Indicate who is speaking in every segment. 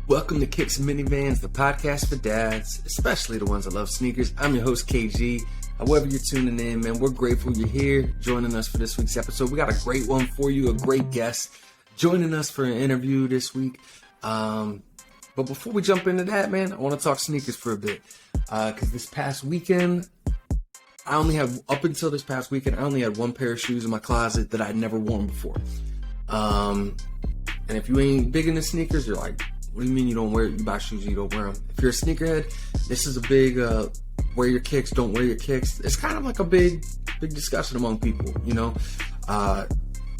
Speaker 1: Welcome to Kicks and Minivans, the podcast for dads, especially the ones that love sneakers. I'm your host, KG. However you're tuning in, man, we're grateful you're here joining us for this week's episode. We got a great one for you, a great guest joining us for an interview this week. But before we jump into that, man, I want to talk sneakers for a bit. Because this past weekend, up until this past weekend, I only had one pair of shoes in my closet that I'd never worn before. And if you ain't big into sneakers, you're like, what do you mean you don't wear it? You buy shoes, you don't wear them. If you're a sneakerhead, this is a big wear your kicks, don't wear your kicks. It's kind of like a big discussion among people, you know.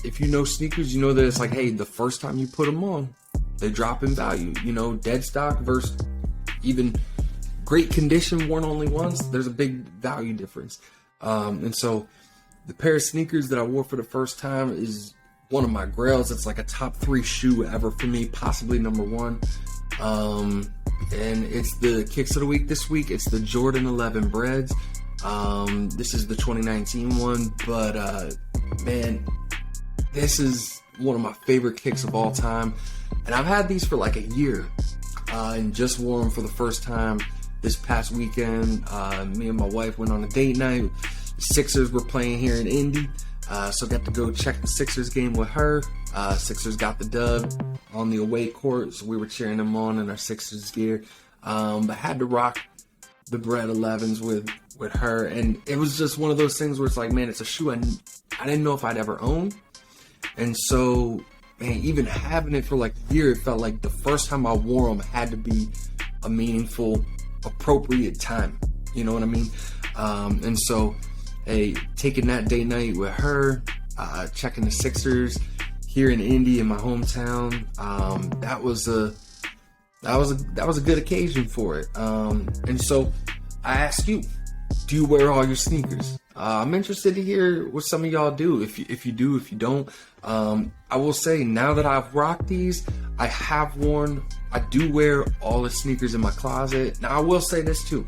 Speaker 1: If you know sneakers, you know that it's like, hey, the first time you put them on, they drop in value. You know, dead stock versus even great condition, worn only once, there's a big value difference. And so the pair of sneakers that I wore for the first time is one of my grails. It's like a top 3 shoe ever for me, possibly number 1. And it's the kicks of the week this week. It's the Jordan 11 Breads. This is the 2019 one, but man, this is one of my favorite kicks of all time. And I've had these for like a year, and just wore them for the first time this past weekend. Me and my wife went on a date night. The Sixers were playing here in Indy. So got to go check the Sixers game with her. Sixers got the dub on the away court, so we were cheering them on in our Sixers gear. But had to rock the Bread 11s with her, and it was just one of those things where it's like, man, it's a shoe I didn't know if I'd ever own. And so, man, even having it for like a year, it felt like the first time I wore them had to be a meaningful, appropriate time. You know what I mean? And so, hey, taking that date night with her, checking the Sixers here in Indy in my hometown, that was a good occasion for it. And so I ask you, do you wear all your sneakers? I'm interested to hear what some of y'all do. If you do, if you don't, I will say now that I've rocked these, I do wear all the sneakers in my closet. Now I will say this too.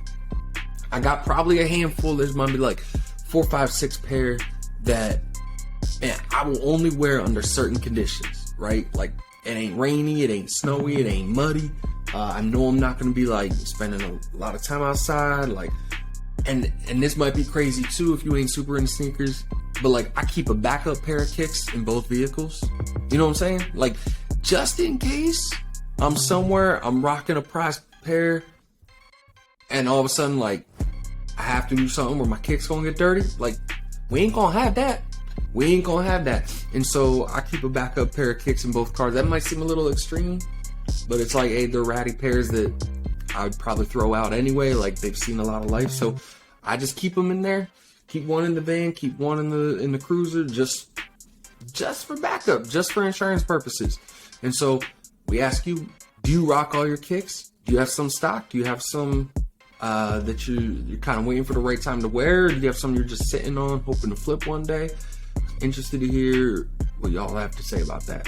Speaker 1: I got probably a handful. There's might be like 4, 5, 6 pair that, man, I will only wear under certain conditions, right? Like, it ain't rainy, it ain't snowy, it ain't muddy. I know I'm not gonna be like spending a lot of time outside, like, and this might be crazy too if you ain't super into sneakers, but like, I keep a backup pair of kicks in both vehicles. You know what I'm saying? Like, just in case I'm somewhere, I'm rocking a prized pair, and all of a sudden, like, I have to do something where my kick's gonna get dirty. Like, we ain't gonna have that. And so I keep a backup pair of kicks in both cars. That might seem a little extreme, but it's like, hey, they're ratty pairs that I would probably throw out anyway. Like, they've seen a lot of life, so I just keep them in there. Keep one in the van, keep one in the cruiser, just for backup, just for insurance purposes. And so we ask you, do you rock all your kicks? Do you have some stock? Do you have some that you're kind of waiting for the right time to wear? Or do you have some you're just sitting on, hoping to flip one day? Interested to hear what y'all have to say about that.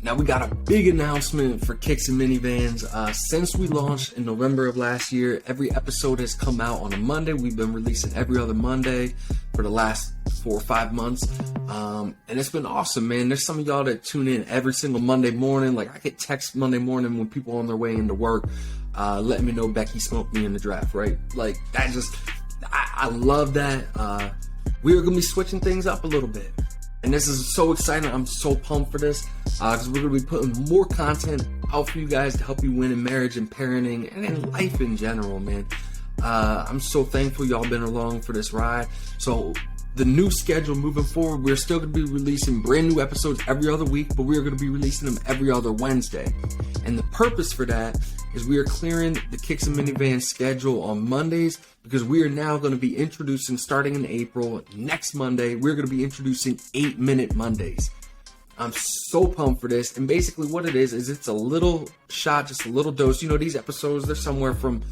Speaker 1: Now we got a big announcement for Kicks and Minivans. Since we launched in November of last year, every episode has come out on a Monday. We've been releasing every other Monday for the last 4 or 5 months. And it's been awesome, man. There's some of y'all that tune in every single Monday morning. Like, I get texts Monday morning when people are on their way into work, letting me know Becky smoked me in the draft, right? Like, that just, I love that. We are going to be switching things up a little bit. And this is so exciting. I'm so pumped for this, because we're going to be putting more content out for you guys to help you win in marriage and parenting and in life in general, man. I'm so thankful y'all been along for this ride. So the new schedule moving forward, we're still going to be releasing brand new episodes every other week, but we're going to be releasing them every other Wednesday. And the purpose for that is we are clearing the Kicks and Minivans schedule on Mondays, because we are now going to be introducing, starting in April, next Monday, we're going to be introducing 8-minute Mondays. I'm so pumped for this. And basically what it is it's a little shot, just a little dose. You know, these episodes, they're somewhere from,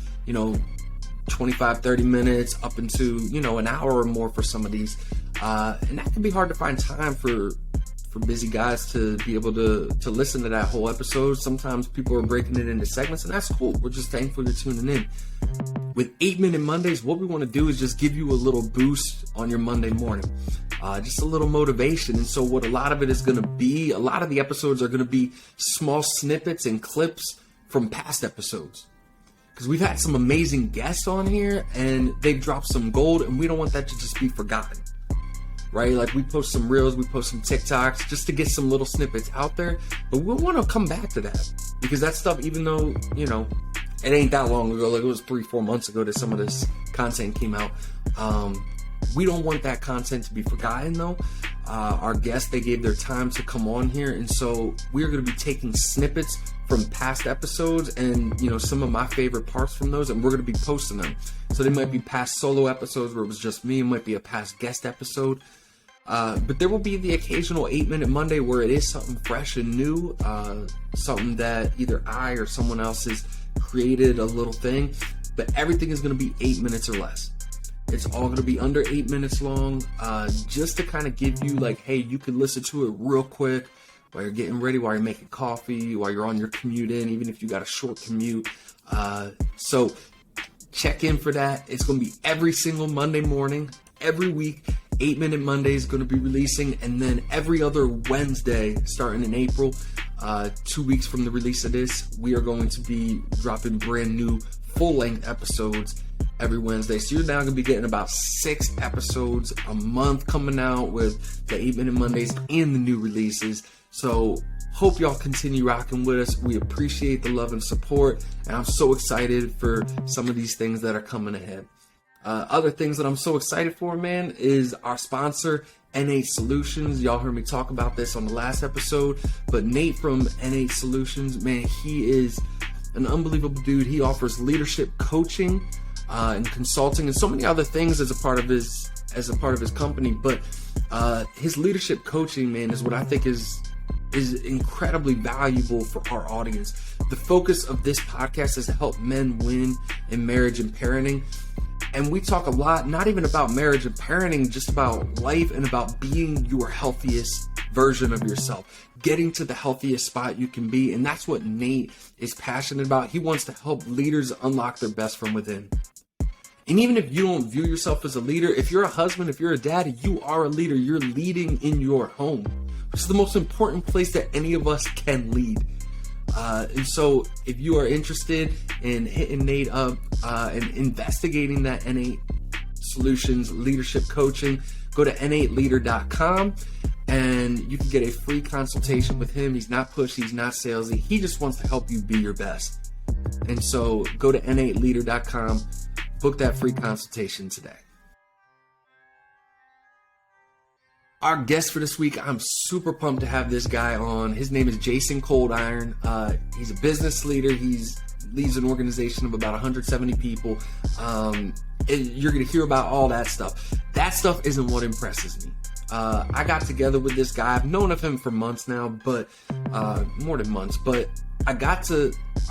Speaker 1: 25, 30 minutes up into, an hour or more for some of these. And that can be hard to find time for busy guys to be able to listen to that whole episode. Sometimes people are breaking it into segments, and that's cool. We're just thankful you're tuning in. With 8-minute Mondays, what we want to do is just give you a little boost on your Monday morning. just a little motivation. And so what a lot of it is going to be, a lot of the episodes are going to be small snippets and clips from past episodes. Because we've had some amazing guests on here and they've dropped some gold, and we don't want that to just be forgotten, right? Like, we post some reels, we post some TikToks just to get some little snippets out there, but we want to come back to that, because that stuff, even though, you know, it ain't that long ago, like it was 3-4 months ago that some of this content came out, we don't want that content to be forgotten though. Our guests, they gave their time to come on here, and so we're going to be taking snippets from past episodes and, you know, some of my favorite parts from those, and we're going to be posting them. So they might be past solo episodes where it was just me, it might be a past guest episode, but there will be the occasional 8-Minute Monday where it is something fresh and new, something that either I or someone else has created, a little thing, but everything is going to be 8 minutes or less. It's all going to be under 8 minutes long, just to kind of give you like, hey, you can listen to it real quick while you're getting ready, while you're making coffee, while you're on your commute in, even if you got a short commute. So check in for that. It's going to be every single Monday morning, every week. 8-Minute Monday is going to be releasing, and then every other Wednesday, starting in April, 2 weeks from the release of this, we are going to be dropping brand new full-length episodes every Wednesday. So you're now going to be getting about 6 episodes a month coming out with the 8-Minute Mondays and the new releases. So hope y'all continue rocking with us. We appreciate the love and support, and I'm so excited for some of these things that are coming ahead. Other things that I'm so excited for, man, is our sponsor, N8 Solutions. Y'all heard me talk about this on the last episode, but Nate from N8 Solutions, man, he is an unbelievable dude. He offers leadership coaching and consulting and so many other things as a part of his company. But his leadership coaching, man, is what I think is incredibly valuable for our audience. The focus of this podcast is to help men win in marriage and parenting. And we talk a lot, not even about marriage and parenting, just about life and about being your healthiest version of yourself, getting to the healthiest spot you can be. And that's what Nate is passionate about. He wants to help leaders unlock their best from within. And even if you don't view yourself as a leader, if you're a husband, if you're a dad, you are a leader. You're leading in your home, which is the most important place that any of us can lead. And so if you are interested in hitting Nate up and investigating that N8 Solutions leadership coaching, go to n8leader.com and you can get a free consultation with him. He's not pushy, he's not salesy. He just wants to help you be your best. And so go to n8leader.com, book that free consultation today. Our guest for this week, I'm super pumped to have this guy on. His name is Jasen Coldiron. He's a business leader. He leads an organization of about 170 people. You're going to hear about all that stuff. That stuff isn't what impresses me. I got together with this guy. I've known of him for months now, but more than months. But I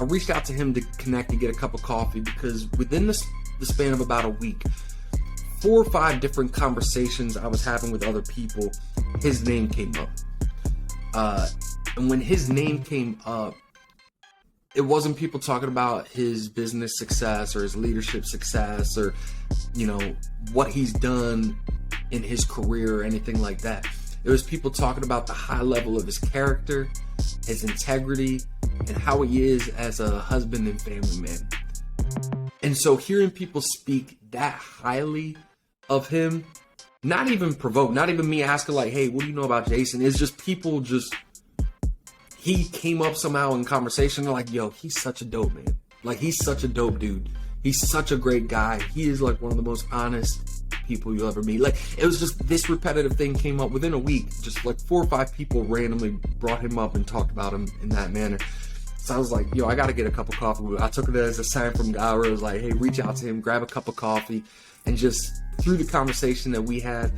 Speaker 1: reached out to him to connect and get a cup of coffee because within the span of about a week, 4 or 5 different conversations I was having with other people, his name came up. And when his name came up, it wasn't people talking about his business success or his leadership success or, you know, what he's done in his career or anything like that. It was people talking about the high level of his character, his integrity, and how he is as a husband and family man. And so hearing people speak that highly of him, not even provoked, not even me asking like, hey, what do you know about Jasen? It's just people he came up somehow in conversation. They're like, yo, he's such a dope man. Like, he's such a dope dude. He's such a great guy. He is like one of the most honest people you'll ever meet. Like, it was just this repetitive thing came up within a week. Just like 4 or 5 people randomly brought him up and talked about him in that manner. So I was like, yo, I got to get a cup of coffee. I took it as a sign from God where it was like, hey, reach out to him, grab a cup of coffee. And just through the conversation that we had,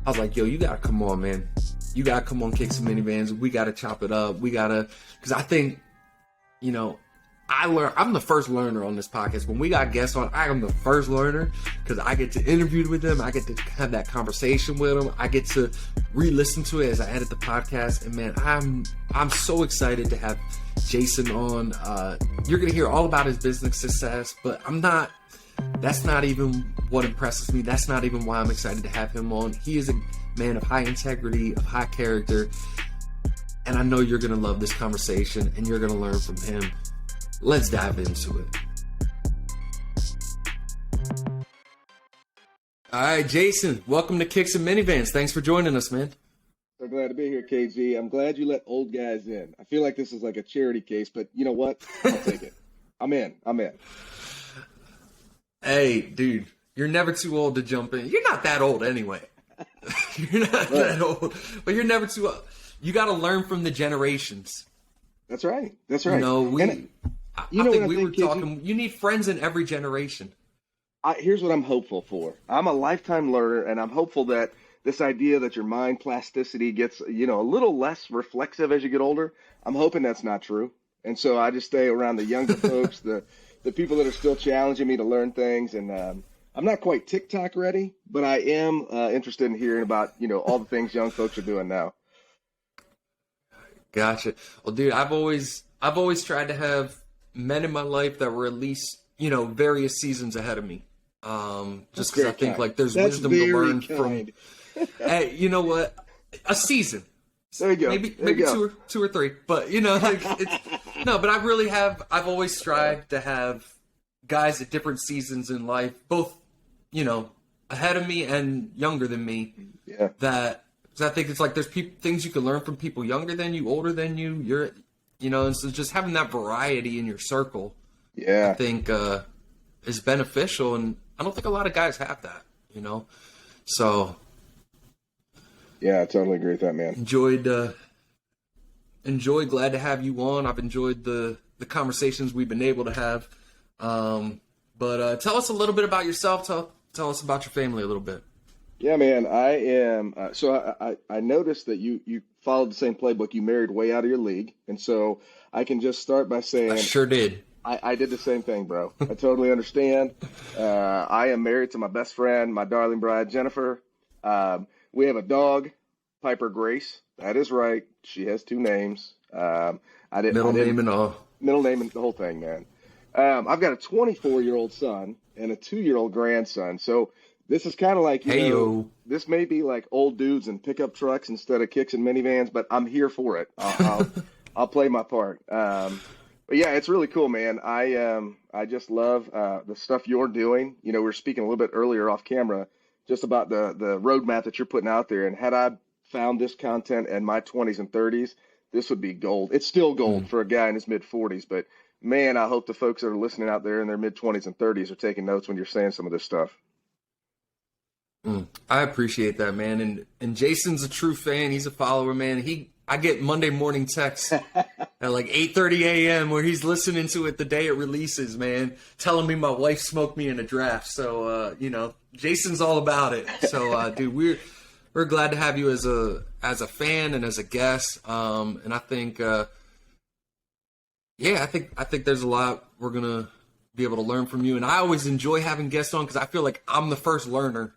Speaker 1: I was like, yo, you got to come on, man. You got to come on, kick some minivans. We got to chop it up. Because I think, you know, I'm the first learner on this podcast. When we got guests on, I am the first learner because I get to interview with them. I get to have that conversation with them. I get to re-listen to it as I edit the podcast. And man, I'm so excited to have Jasen on. You're going to hear all about his business success, but that's not even what impresses me. That's not even why I'm excited to have him on. He is a man of high integrity, of high character. And I know you're going to love this conversation and you're going to learn from him. Let's dive into it. All right, Jasen, welcome to Kicks and Minivans. Thanks for joining us, man.
Speaker 2: So glad to be here, KG. I'm glad you let old guys in. I feel like this is like a charity case, but you know what? I'll take it. I'm in.
Speaker 1: Hey, dude, you're never too old to jump in. You're not that old anyway. You're not that old, but you're never too old. You got to learn from the generations.
Speaker 2: That's right.
Speaker 1: I think we were talking, you need friends in every generation.
Speaker 2: Here's what I'm hopeful for. I'm a lifetime learner, and I'm hopeful that this idea that your mind plasticity gets, a little less reflexive as you get older. I'm hoping that's not true. And so I just stay around the younger folks, the people that are still challenging me to learn things. And I'm not quite TikTok ready, but I am interested in hearing about, all the things young folks are doing now.
Speaker 1: Gotcha. Well, dude, I've always tried to have men in my life that were at least, various seasons ahead of me. Just because I think like there's wisdom to learn from. Hey, you know what? A season.
Speaker 2: There you go.
Speaker 1: Maybe
Speaker 2: go.
Speaker 1: two or three. But but I've always strived to have guys at different seasons in life, both, ahead of me and younger than me.
Speaker 2: Yeah.
Speaker 1: Because I think it's like there's things you can learn from people younger than you, older than you. And so just having that variety in your circle, I think is beneficial, and I don't think a lot of guys have that. So.
Speaker 2: Yeah, I totally agree with that, man.
Speaker 1: Glad to have you on. I've enjoyed the conversations we've been able to have. But tell us a little bit about yourself. Tell us about your family a little bit.
Speaker 2: Yeah, man, I am. I noticed that you followed the same playbook. You married way out of your league. And so I can just start by saying.
Speaker 1: I sure did.
Speaker 2: I did the same thing, bro. I totally understand. I am married to my best friend, my darling bride, Jennifer. We have a dog, Piper Grace. That is right. She has two names.
Speaker 1: Middle name and all.
Speaker 2: Middle name and the whole thing, man. I've got a 24-year-old son and a 2-year-old grandson. So this is kind of like, this may be like old dudes in pickup trucks instead of kicks and minivans, but I'm here for it. I'll play my part. But yeah, it's really cool, man. I just love the stuff you're doing. We were speaking a little bit earlier off camera just about the roadmap that you're putting out there. And had I found this content in my 20s and 30s, this would be gold. It's still gold for a guy in his mid-40s. But, man, I hope the folks that are listening out there in their mid-20s and 30s are taking notes when you're saying some of this stuff.
Speaker 1: I appreciate that, man. And Jasen's a true fan. He's a follower, man. I get Monday morning texts at like 8:30 a.m. where he's listening to it the day it releases, man, telling me my wife smoked me in a draft. So, Jasen's all about it. So, dude, we're glad to have you as a fan and as a guest. And I think, I think there's a lot we're gonna be able to learn from you. And I always enjoy having guests on because I feel like I'm the first learner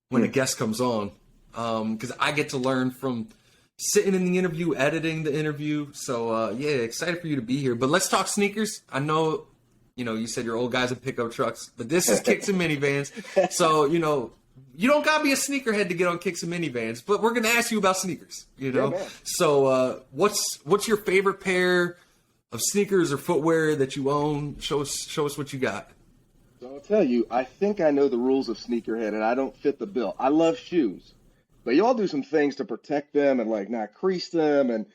Speaker 1: when a guest comes on, because I get to learn from sitting in the interview, editing the interview. So, excited for you to be here. But let's talk sneakers. I know, you said you're old guys in pickup trucks, but this is Kicks and Minivans. So, you don't got to be a sneakerhead to get on Kicks and Minivans, but we're going to ask you about sneakers,
Speaker 2: Yeah,
Speaker 1: so, what's your favorite pair of sneakers or footwear that you own? Show us what you got.
Speaker 2: So I'll tell you, I think I know the rules of sneakerhead, and I don't fit the bill. I love shoes. But y'all do some things to protect them and like not crease them and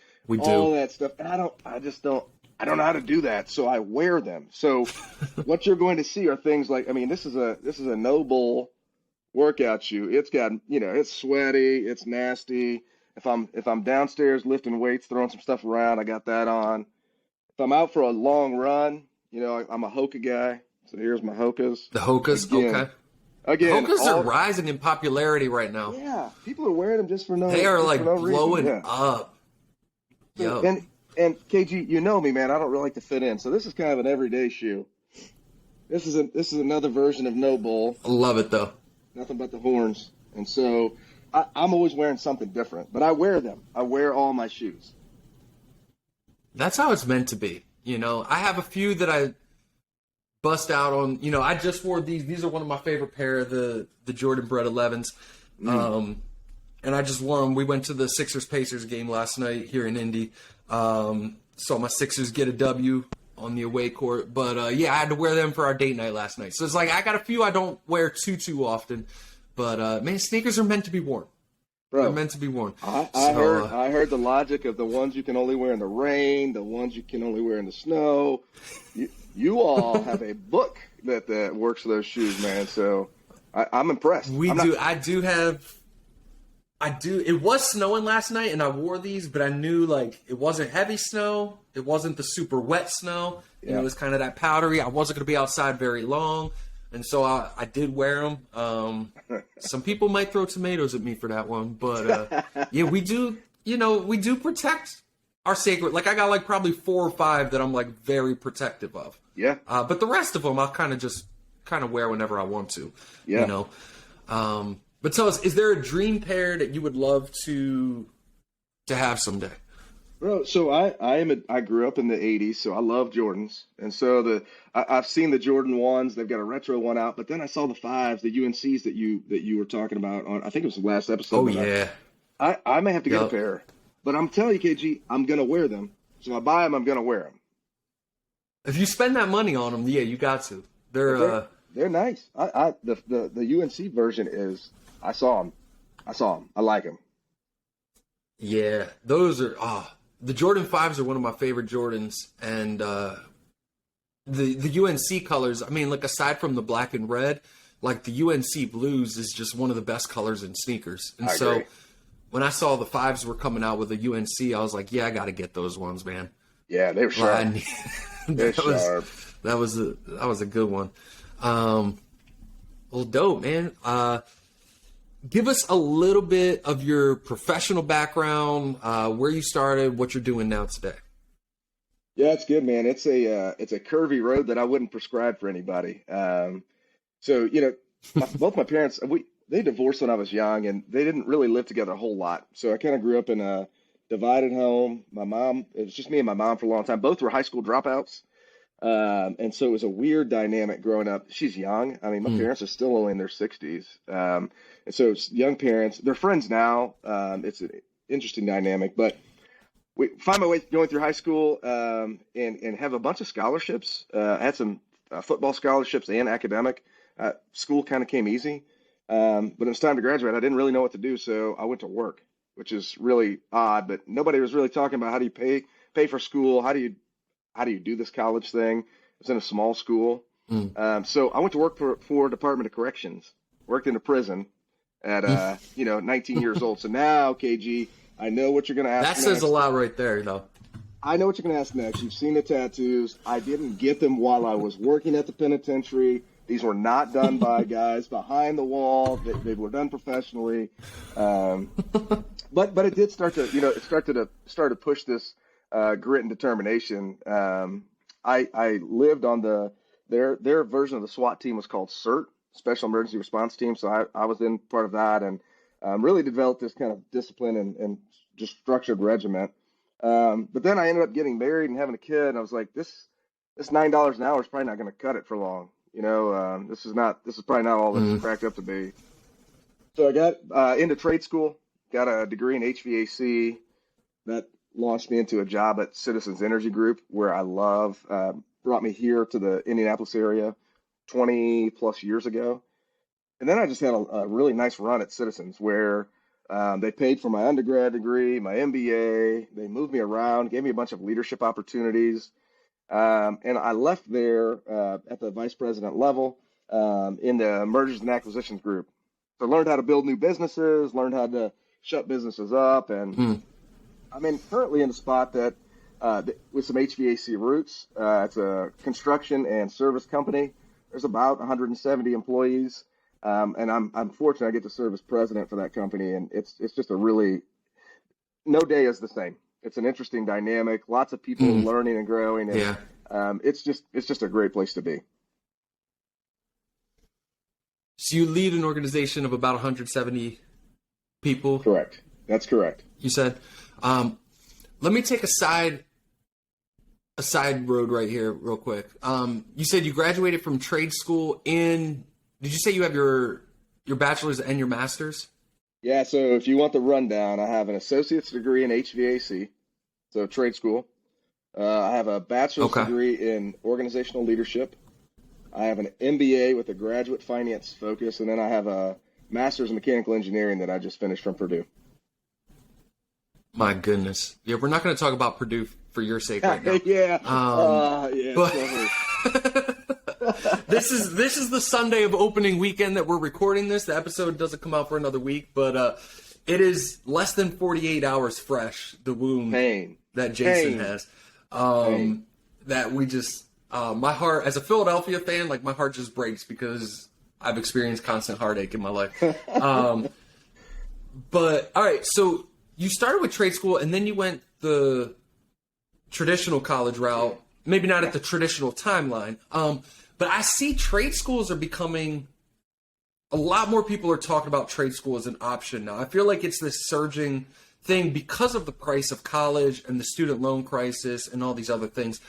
Speaker 2: all that stuff. And I don't know how to do that. So I wear them. So what you're going to see are things like, this is a no bull workout shoe. It's got, it's sweaty, it's nasty. If I'm downstairs lifting weights, throwing some stuff around, I got that on. If I'm out for a long run, I'm a Hoka guy. So here's my Hokas.
Speaker 1: The Hokas, okay.
Speaker 2: Again,
Speaker 1: Hokas are rising in popularity right now.
Speaker 2: Yeah, people are wearing them just for no reason.
Speaker 1: They are like blowing up.
Speaker 2: Yo. And KG, you know me, man. I don't really like to fit in, so this is kind of an everyday shoe. This is another version of no bull.
Speaker 1: I love it though.
Speaker 2: Nothing but the horns, and so I'm always wearing something different. But I wear them. I wear all my shoes.
Speaker 1: That's how it's meant to be. I have a few that I bust out on. I just wore these. These are one of my favorite pair of the Jordan Bred 11s. and I just wore them. We went to the Sixers-Pacers game last night here in Indy. Saw my Sixers get a W on the away court. But, yeah, I had to wear them for our date night last night. So it's like I got a few I don't wear too often. But, man, sneakers are meant to be worn.
Speaker 2: Bro,
Speaker 1: they're meant to be worn.
Speaker 2: I heard the logic of the ones you can only wear in the rain, the ones you can only wear in the snow. You all have a book that works for those shoes, man. So I'm impressed. It was snowing last night, and I wore these, but I knew, like, it wasn't heavy snow. It wasn't the super wet snow. Yeah. It was kind of that powdery. I wasn't going to be outside very long, and so I did wear them. Some people might throw tomatoes at me for that one, but, yeah, we do protect our sacred. Like, I got, like, probably 4 or 5 that I'm, like, very protective of. Yeah.
Speaker 1: But the rest of them I'll kind of wear whenever I want to, you know. But tell us, is there a dream pair that you would love to have someday?
Speaker 2: Bro, so I grew up in the 80s, so I love Jordans. And so I've seen the Jordan 1s, they've got a retro one out, but then I saw the 5s, the UNCs that you were talking about on, I think it was the last episode.
Speaker 1: Oh, yeah.
Speaker 2: I may have to get a pair. But I'm telling you, KG, I'm going to wear them. So if I buy them, I'm going to wear them.
Speaker 1: If you spend that money on them, yeah, you got to.
Speaker 2: They're nice. The UNC version is, I saw them. I like them.
Speaker 1: Yeah, those are the Jordan 5s are one of my favorite Jordans, and the UNC colors. I mean, like aside from the black and red, like the UNC blues is just one of the best colors in sneakers. And
Speaker 2: I agree.
Speaker 1: When I saw the 5s were coming out with the UNC, I was like, yeah, I got to get those ones, man.
Speaker 2: Yeah, they were sharp.
Speaker 1: That was a good one. Well, dope, man. Give us a little bit of your professional background, where you started, what you're doing now today.
Speaker 2: Yeah, it's good, man. It's a curvy road that I wouldn't prescribe for anybody. So both my parents, they divorced when I was young, and they didn't really live together a whole lot. So I kind of grew up in a divided home. My mom, it was just me and my mom for a long time. Both were high school dropouts. And so it was a weird dynamic growing up. She's young. I mean, my parents are still only in their 60s. And so it's young parents. They're friends now. It's an interesting dynamic. But we find my way going through high school and have a bunch of scholarships. I had some football scholarships and academic. School kind of came easy. But it was time to graduate. I didn't really know what to do, so I went to work, which is really odd. But nobody was really talking about how do you pay for school? How do you do this college thing? It was in a small school. So I went to work for Department of Corrections, worked in a prison at, 19 years old. So now, KG, I know what you're going to ask
Speaker 1: next.
Speaker 2: That
Speaker 1: says a lot right there, though.
Speaker 2: I know what you're going to ask next. You've seen the tattoos. I didn't get them while I was working at the penitentiary. These were not done by guys behind the wall. They were done professionally. But it did start to push this grit and determination. I lived on their version of the SWAT team was called CERT, Special Emergency Response Team. So I was in part of that and really developed this kind of discipline and just structured regiment. But then I ended up getting married and having a kid, and I was like, this $9 an hour is probably not going to cut it for long. This is probably not all this is cracked up to be. So I got into trade school, got a degree in HVAC. That launched me into a job at Citizens Energy Group, where I love, brought me here to the Indianapolis area 20 plus years ago. And then I just had a really nice run at Citizens where they paid for my undergrad degree, my MBA. They moved me around, gave me a bunch of leadership opportunities. And I left there at the vice president level in the mergers and acquisitions group. So I learned how to build new businesses, learned how to shut businesses up. And I'm currently in a spot that with some HVAC roots. It's a construction and service company. There's about 170 employees. And I'm fortunate I get to serve as president for that company. And it's just no day is the same. It's an interesting dynamic, lots of people learning and growing. And, it's just a great place to be.
Speaker 1: So you lead an organization of about 170 people?
Speaker 2: Correct. That's correct.
Speaker 1: You said. Let me take a side road right here real quick. You said you graduated from trade school did you say you have your bachelor's and your master's?
Speaker 2: Yeah, so if you want the rundown, I have an associate's degree in HVAC, so trade school. I have a bachelor's
Speaker 1: Okay.
Speaker 2: degree in organizational leadership. I have an MBA with a graduate finance focus, and then I have a master's in mechanical engineering that I just finished from Purdue.
Speaker 1: My goodness. Yeah, we're not going to talk about Purdue for your sake right now.
Speaker 2: Yeah. Yeah.
Speaker 1: But this is the Sunday of opening weekend that we're recording this. The episode doesn't come out for another week, but it is less than 48 hours fresh, the wound that Jasen has. That we just, my heart, as a Philadelphia fan, like my heart just breaks because I've experienced constant heartache in my life. But, all right, so you started with trade school and then you went the traditional college route, maybe not at the traditional timeline. But I see trade schools are becoming, a lot more people are talking about trade school as an option now. I feel like it's this surging thing because of the price of college and the student loan crisis and all these other things.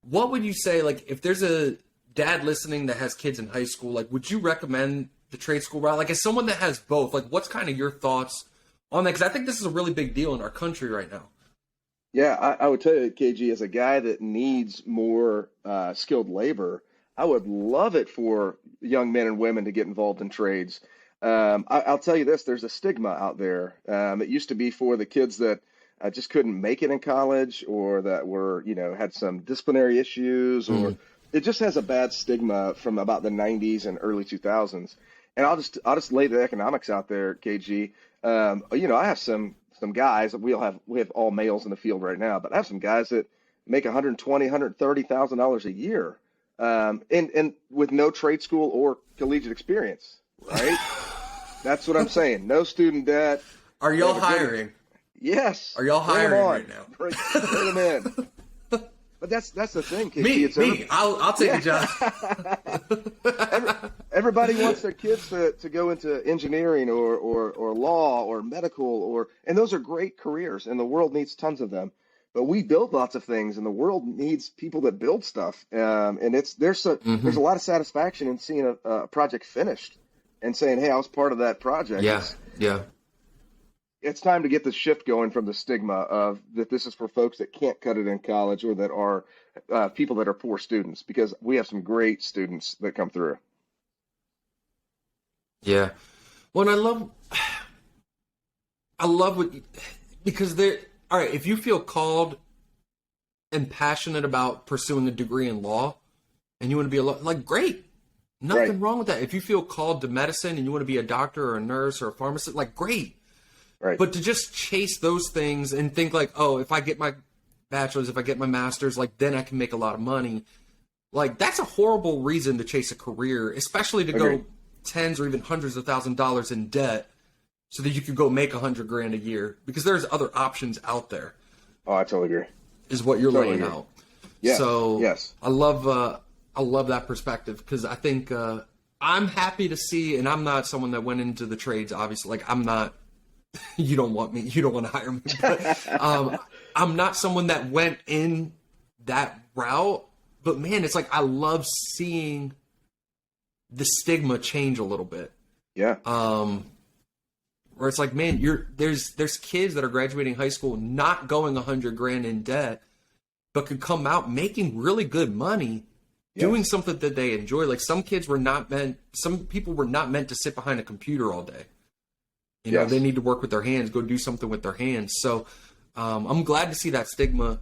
Speaker 1: What would you say, like, if there's a dad listening that has kids in high school, like, would you recommend the trade school route? Like, as someone that has both, like, what's kind of your thoughts on that? Because I think this is a really big deal in our country right now.
Speaker 2: Yeah, I would tell you, KG, as a guy that needs more skilled labor, I would love it for young men and women to get involved in trades. I'll tell you this, there's a stigma out there. It used to be for the kids that just couldn't make it in college or that were, had some disciplinary issues, or it just has a bad stigma from about the 90s and early 2000s. And I'll just lay the economics out there, KG. I have some guys, we have all males in the field right now, but I have some guys that make $120,000, $130,000 a year. And with no trade school or collegiate experience, right? That's what I'm saying. No student debt.
Speaker 1: Are y'all hiring?
Speaker 2: Yes.
Speaker 1: Are y'all hiring right now?
Speaker 2: Bring them in. But that's the thing, KG.
Speaker 1: Me. I'll take a job.
Speaker 2: Everybody wants their kids to go into engineering or law or medical and those are great careers, and the world needs tons of them. But we build lots of things, and the world needs people that build stuff. And there's a lot of satisfaction in seeing a project finished and saying, "Hey, I was part of that project."
Speaker 1: Yeah.
Speaker 2: It's time to get the shift going from the stigma of that this is for folks that can't cut it in college or that are people that are poor students, because we have some great students that come through.
Speaker 1: Yeah. Well, and I love because all right, if you feel called and passionate about pursuing a degree in law and you want to be like, great. Nothing wrong with that. If you feel called to medicine and you want to be a doctor or a nurse or a pharmacist, like, great.
Speaker 2: Right.
Speaker 1: But to just chase those things and think like, oh, if I get my bachelor's, if I get my master's, like, then I can make a lot of money. Like, that's a horrible reason to chase a career, especially to go tens or even hundreds of $1,000s in debt so that you could go make $100,000 a year, because there's other options out there.
Speaker 2: Oh, I totally agree.
Speaker 1: Is what you're laying out.
Speaker 2: Yes.
Speaker 1: So
Speaker 2: yes.
Speaker 1: I love that perspective, because I think I'm happy to see, and I'm not someone that went into the trades, obviously. Like, I'm not, you don't want to hire me, but I'm not someone that went in that route. But man, it's like, I love seeing the stigma change a little bit.
Speaker 2: Yeah.
Speaker 1: Where it's like, man, there's kids that are graduating high school not going $100,000 in debt, but could come out making really good money, doing something that they enjoy. Like, some people were not meant to sit behind a computer all day. You know, they need to work with their hands, go do something with their hands. So I'm glad to see that stigma.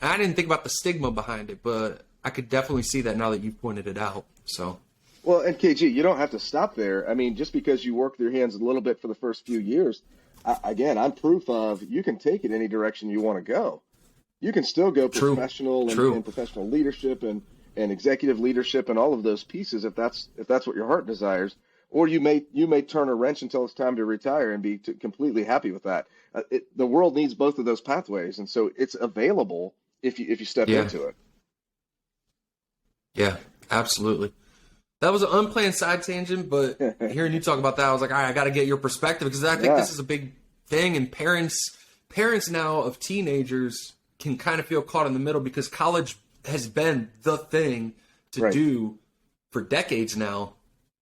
Speaker 1: I didn't think about the stigma behind it, but I could definitely see that now that you've pointed it out. So.
Speaker 2: Well, and KG, you don't have to stop there. I mean, just because you work with your hands a little bit for the first few years, again, I'm proof of you can take it any direction you want to go. You can still go professional and professional leadership and executive leadership and all of those pieces if that's what your heart desires. Or you may turn a wrench until it's time to retire and be completely happy with that. The world needs both of those pathways, and so it's available if you step into it.
Speaker 1: Yeah, absolutely. That was an unplanned side tangent, but hearing you talk about that, I was like, all right, I got to get your perspective, because I think this is a big thing, and parents now of teenagers can kind of feel caught in the middle, because college has been the thing to do for decades now.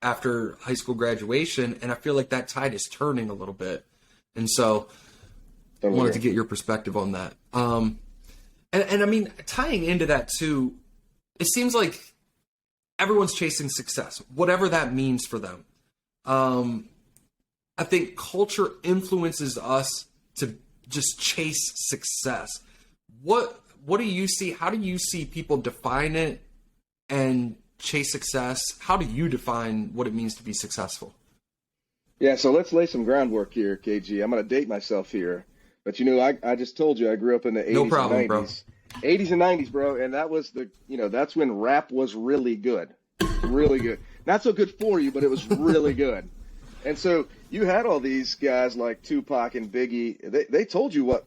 Speaker 1: after high school graduation, and I feel like that tide is turning a little bit. And so I wanted to get your perspective on that. And I mean, tying into that too, it seems like everyone's chasing success, whatever that means for them. I think culture influences us to just chase success. What do you see? How do you see people define it and chase success? How do you define what it means to be successful?
Speaker 2: Yeah, so let's lay some groundwork here, KG. I'm going to date myself here. But, I just told you I grew up in the 80s and 90s. Bro. 80s and 90s, bro. And that was that's when rap was really good. Really good. Not so good for you, but it was really good. And so you had all these guys like Tupac and Biggie. They told you what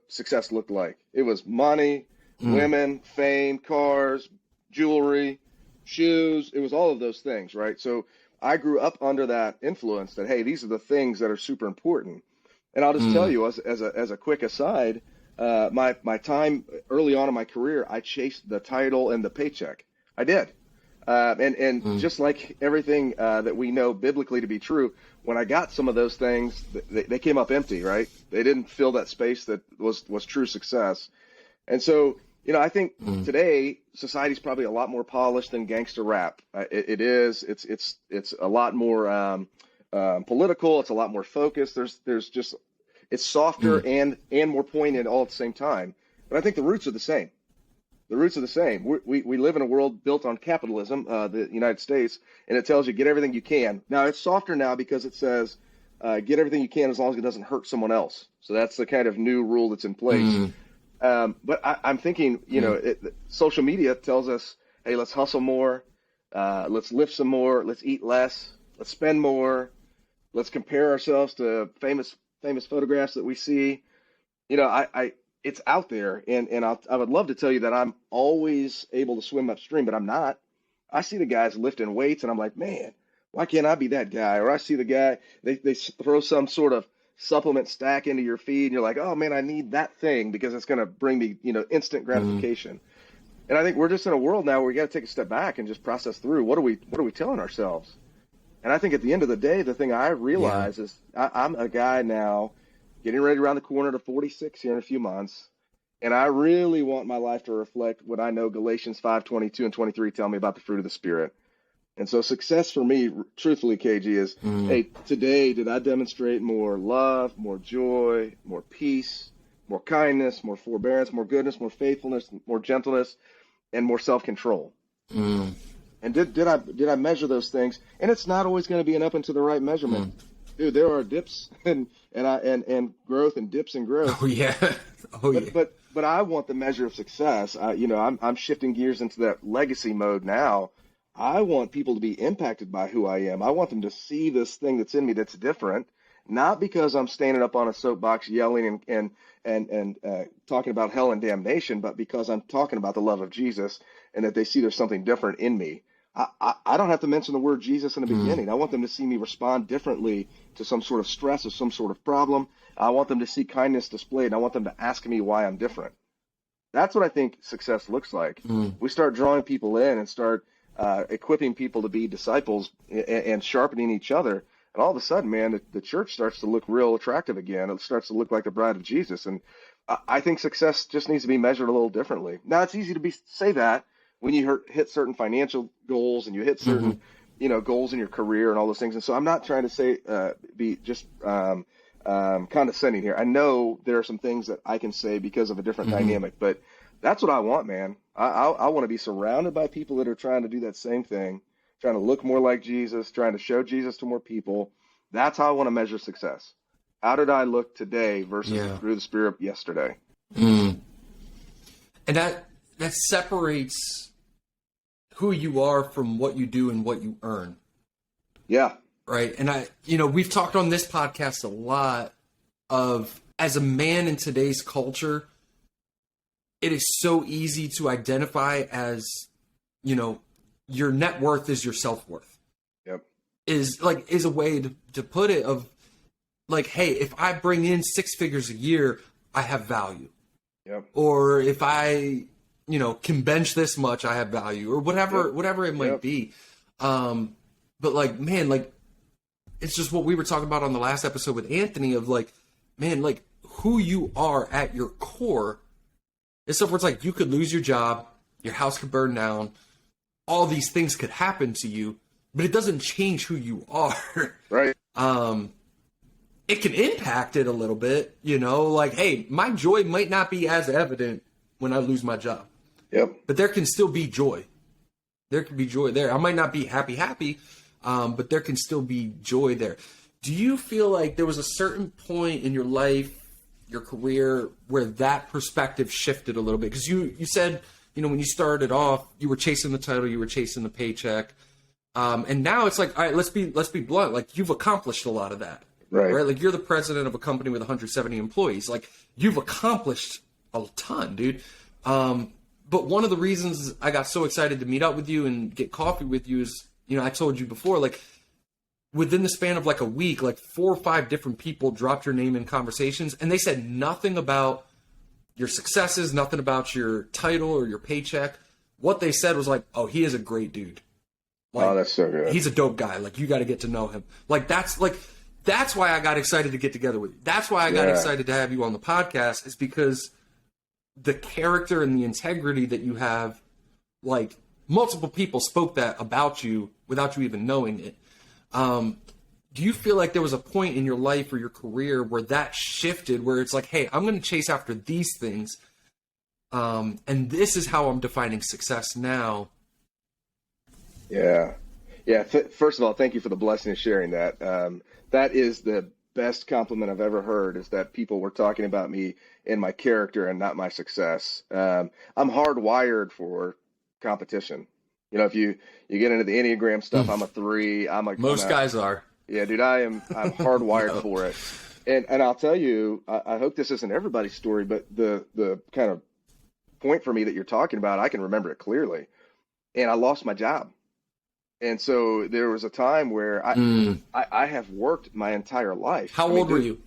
Speaker 2: success looked like. It was money, women, fame, cars, jewelry, shoes. It was all of those things, right? So I grew up under that influence that, hey, these are the things that are super important. And I'll just tell you as a quick aside, my time early on in my career, I chased the title and the paycheck. I did. And just like everything that we know biblically to be true, when I got some of those things, they came up empty, right? They didn't fill that space that was true success. And so, I think today society's probably a lot more polished than gangster rap. It is. It's a lot more political. It's a lot more focused. There's just it's softer and more poignant all at the same time. But I think the roots are the same. The roots are the same. We live in a world built on capitalism, the United States, and it tells you get everything you can. Now, it's softer now because it says get everything you can as long as it doesn't hurt someone else. So that's the kind of new rule that's in place. But I'm thinking, social media tells us, hey, let's hustle more. Let's lift some more. Let's eat less. Let's spend more. Let's compare ourselves to famous photographs that we see. It's out there, and I would love to tell you that I'm always able to swim upstream, but I'm not. I see the guys lifting weights, and I'm like, man, why can't I be that guy? Or I see the guy, they throw some sort of supplement stack into your feed, and you're like, oh man, I need that thing because it's going to bring me, instant gratification. And I think we're just in a world now where we got to take a step back and just process through what are we telling ourselves. And I think at the end of the day, the thing I realize is I'm a guy now getting ready around the corner to 46 here in a few months. And I really want my life to reflect what I know Galatians 5:22 and 23 tell me about the fruit of the Spirit. And so success for me, truthfully, KG, is, hey, today did I demonstrate more love, more joy, more peace, more kindness, more forbearance, more goodness, more faithfulness, more gentleness, and more self-control? And did I measure those things? And it's not always going to be an up and to the right measurement. Dude, there are dips and growth and dips and growth.
Speaker 1: Oh yeah.
Speaker 2: But I want the measure of success. I'm shifting gears into that legacy mode now. I want people to be impacted by who I am. I want them to see this thing that's in me that's different, not because I'm standing up on a soapbox yelling and talking about hell and damnation, but because I'm talking about the love of Jesus and that they see there's something different in me. I don't have to mention the word Jesus in the beginning. I want them to see me respond differently to some sort of stress or some sort of problem. I want them to see kindness displayed, and I want them to ask me why I'm different. That's what I think success looks like. We start drawing people in and start equipping people to be disciples and sharpening each other. And all of a sudden, man, the church starts to look real attractive again. It starts to look like the bride of Jesus. And I think success just needs to be measured a little differently. Now, it's easy to say that when you hit certain financial goals and you hit certain, goals in your career and all those things. And so I'm not trying to say be just condescending here. I know there are some things that I can say because of a different dynamic, but that's what I want, man. I want to be surrounded by people that are trying to do that same thing, trying to look more like Jesus, trying to show Jesus to more people. That's how I want to measure success. How did I look today versus through the Spirit yesterday?
Speaker 1: And that separates who you are from what you do and what you earn.
Speaker 2: Yeah.
Speaker 1: Right. And we've talked on this podcast a lot of, as a man in today's culture, it is so easy to identify as, your net worth is your self-worth.
Speaker 2: Yep.
Speaker 1: Is a way to put it of like, hey, if I bring in 6 figures a year, I have value.
Speaker 2: Yep.
Speaker 1: Or if I, can bench this much, I have value, or whatever it might be. But like, man, like, it's just what we were talking about on the last episode with Anthony of like, man, like who you are at your core is stuff where it's like you could lose your job, your house could burn down, all these things could happen to you, but it doesn't change who you are.
Speaker 2: Right.
Speaker 1: It can impact it a little bit, you know, like, hey, my joy might not be as evident when I lose my job.
Speaker 2: Yep.
Speaker 1: But there can still be joy. There can be joy there. I might not be happy, but there can still be joy there. Do you feel like there was a certain point in your life, your career, where that perspective shifted a little bit? Because you said, you know, when you started off, you were chasing the title, you were chasing the paycheck. And now it's like, all right, let's be blunt. Like, you've accomplished a lot of that. Right. Like, you're the president of a company with 170 employees. Like, you've accomplished a ton, dude. But one of the reasons I got so excited to meet up with you and get coffee with you is, you know, I told you before, like, within the span of like a week, like 4 or 5 different people dropped your name in conversations, and they said nothing about your successes, nothing about your title or your paycheck. What they said was like, oh, he is a great dude. Like,
Speaker 2: oh, that's so good.
Speaker 1: He's a dope guy. Like, you got to get to know him. That's why I got excited to get together with you. That's why I got excited to have you on the podcast, is because the character and the integrity that you have, like, multiple people spoke that about you without you even knowing it. Do you feel like there was a point in your life or your career where that shifted, where it's like, hey, I'm going to chase after these things, and this is how I'm defining success now?
Speaker 2: Yeah. First of all, thank you for the blessing of sharing that. That is the best compliment I've ever heard, is that people were talking about me and my character and not my success. I'm hardwired for competition. You know, if you get into the Enneagram stuff, I'm a 3.
Speaker 1: Most guys are.
Speaker 2: Yeah, dude, I'm hardwired for it. And I'll tell you, I hope this isn't everybody's story, but the kind of point for me that you're talking about, I can remember it clearly. And I lost my job. And so there was a time where I have worked my entire life.
Speaker 1: How old were you?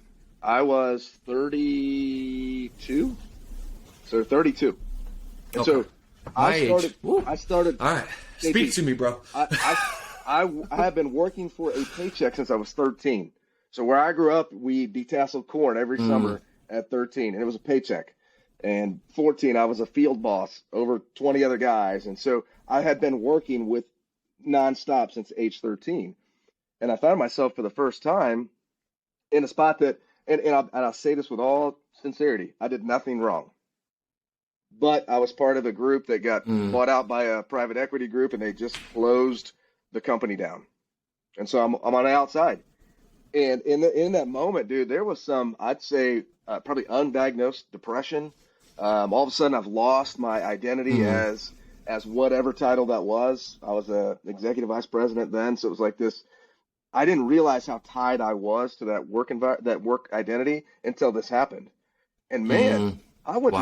Speaker 2: I was 32. So 32. And
Speaker 1: okay.
Speaker 2: So I started.
Speaker 1: All right. Speak to me, bro.
Speaker 2: I have been working for a paycheck since I was 13. So where I grew up, we detasseled corn every summer at 13, and it was a paycheck. And 14, I was a field boss over 20 other guys. And so I had been working with nonstop since age 13. And I found myself for the first time in a spot that, and I'll say this with all sincerity, I did nothing wrong. But I was part of a group that got bought out by a private equity group, and they just closed the company down. And so I'm on the outside. And in that moment, dude, there was some, I'd say, probably undiagnosed depression. All of a sudden, I've lost my identity as whatever title that was. I was an executive vice president then, so it was like this. I didn't realize how tied I was to that work identity until this happened. And man, I went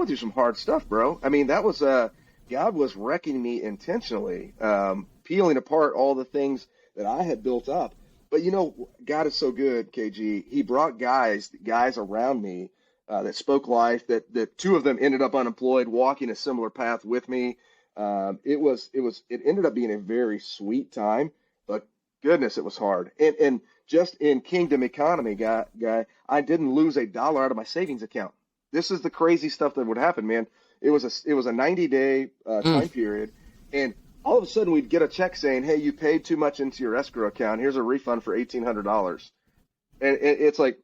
Speaker 2: through some hard stuff, bro. I mean, that was God was wrecking me intentionally, peeling apart all the things that I had built up. But you know, God is so good, KG. He brought guys around me that spoke life. That 2 of them ended up unemployed, walking a similar path with me. It ended up being a very sweet time, but goodness, it was hard. And just in kingdom economy, guy, I didn't lose $1 out of my savings account. This is the crazy stuff that would happen, man. It was a 90-day time period, and all of a sudden we'd get a check saying, "Hey, you paid too much into your escrow account. Here's a refund for $1,800." And it's like,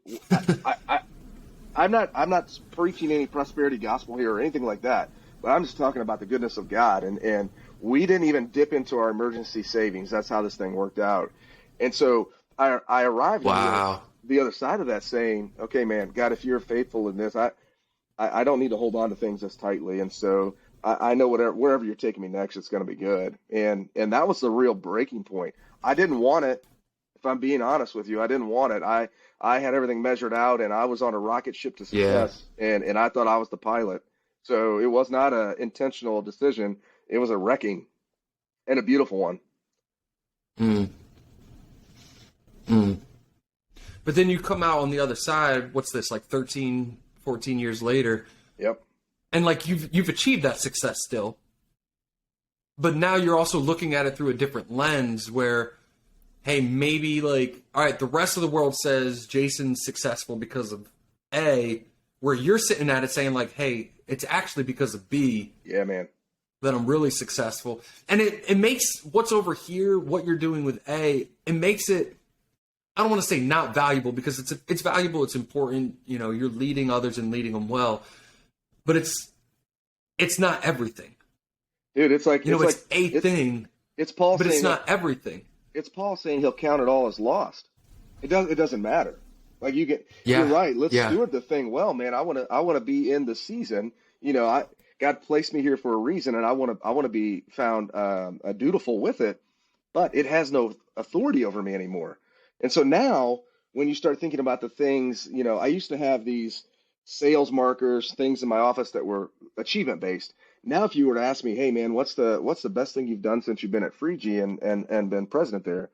Speaker 2: I'm not preaching any prosperity gospel here or anything like that, but I'm just talking about the goodness of God. And we didn't even dip into our emergency savings. That's how this thing worked out. And so I arrived on the other side of that saying, okay, man, God, if you're faithful in this, I don't need to hold on to things as tightly. And so I know wherever you're taking me next, it's going to be good. And that was the real breaking point. I didn't want it. If I'm being honest with you, I didn't want it. I had everything measured out, and I was on a rocket ship to success, and I thought I was the pilot. So it was not an intentional decision. It was a wrecking, and a beautiful one.
Speaker 1: But then you come out on the other side, what's this, like 13, 14 years later?
Speaker 2: Yep.
Speaker 1: And like you've achieved that success still. But now you're also looking at it through a different lens where hey, maybe like, all right, the rest of the world says Jason's successful because of A, where you're sitting at it saying like, hey, it's actually because of B.
Speaker 2: Yeah, man.
Speaker 1: That I'm really successful. And it makes what's over here, what you're doing with A, it makes it, I don't want to say not valuable, because it's valuable, it's important, you know, you're leading others and leading them well, but it's not everything.
Speaker 2: Dude, it's like,
Speaker 1: you know, it's a thing.
Speaker 2: It's Paul
Speaker 1: but
Speaker 2: saying,
Speaker 1: it's not everything.
Speaker 2: It's Paul saying he'll count it all as lost. It doesn't matter. Like you're right. Let's steward the thing well, man. I want to be in the season. You know, God placed me here for a reason, and I want to be found dutiful with it, but it has no authority over me anymore. And so now, when you start thinking about the things, you know, I used to have these sales markers, things in my office that were achievement based. Now, if you were to ask me, hey man, what's the best thing you've done since you've been at Freegee and been president there,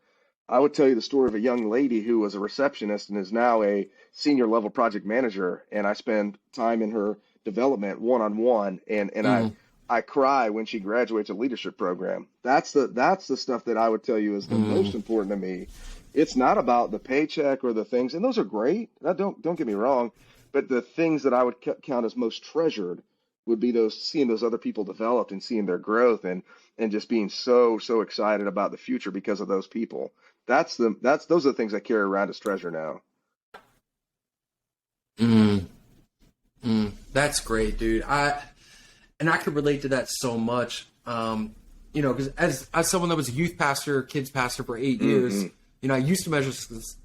Speaker 2: I would tell you the story of a young lady who was a receptionist and is now a senior level project manager. And I spend time in her development one-on-one, and I cry when she graduates a leadership program. That's the stuff that I would tell you is the most important to me. It's not about the paycheck or the things, and those are great. Don't get me wrong, but the things that I would count as most treasured would be seeing those other people developed and seeing their growth and just being so excited about the future because of those people. Those are the things I carry around as treasure now.
Speaker 1: That's great, dude. I could relate to that so much. You know, because as someone that was a youth pastor, kids pastor for 8 years, you know, I used to measure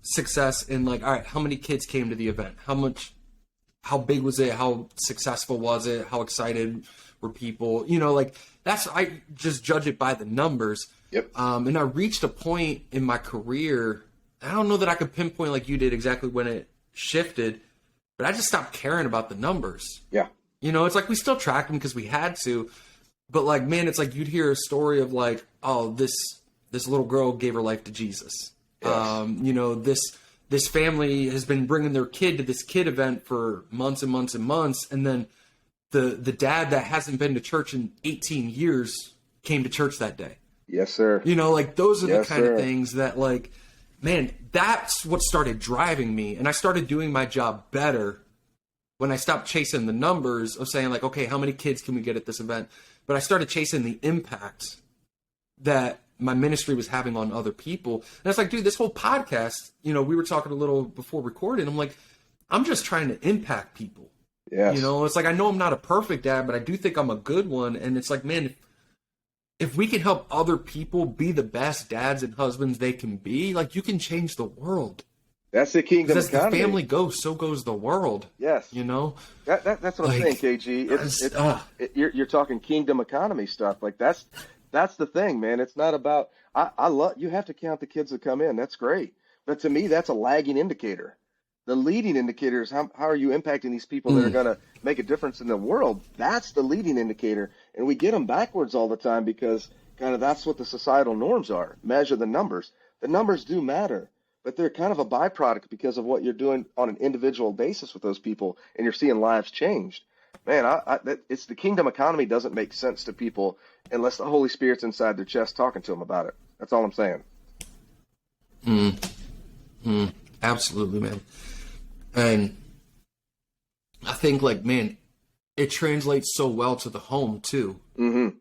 Speaker 1: success in like, all right, how many kids came to the event? How big was it? How successful was it? How excited were people? You know, like I just judge it by the numbers.
Speaker 2: Yep.
Speaker 1: And I reached a point in my career, I don't know that I could pinpoint like you did exactly when it shifted, but I just stopped caring about the numbers.
Speaker 2: Yeah.
Speaker 1: You know, it's like we still tracked them because we had to, but like, man, it's like you'd hear a story of like, oh, this little girl gave her life to Jesus. Yes. You know, this family has been bringing their kid to this kid event for months and months and months. And then the dad that hasn't been to church in 18 years came to church that day.
Speaker 2: Yes, sir.
Speaker 1: You know, like those are the kind of things that like, man, that's what started driving me. And I started doing my job better when I stopped chasing the numbers of saying like, okay, how many kids can we get at this event? But I started chasing the impact that my ministry was having on other people. And I was like, dude, this whole podcast, you know, we were talking a little before recording. I'm like, I'm just trying to impact people.
Speaker 2: Yes.
Speaker 1: You know, it's like, I know I'm not a perfect dad, but I do think I'm a good one. And it's like, man, if we can help other people be the best dads and husbands they can be, like you can change the world.
Speaker 2: That's the kingdom
Speaker 1: economy. As the family goes, so goes the world.
Speaker 2: Yes.
Speaker 1: You know?
Speaker 2: That's what I'm saying, KG. You're talking kingdom economy stuff. Like that's the thing, man. It's not about, I love, you have to count the kids that come in. That's great. But to me, that's a lagging indicator. The leading indicator is how are you impacting these people that are going to make a difference in the world? That's the leading indicator. And we get them backwards all the time because kind of that's what the societal norms are. Measure the numbers. The numbers do matter, but they're kind of a byproduct because of what you're doing on an individual basis with those people, and you're seeing lives changed. Man, it's the kingdom economy doesn't make sense to people unless the Holy Spirit's inside their chest talking to them about it. That's all I'm saying.
Speaker 1: Absolutely, man. And I think, like, man, it translates so well to the home too. You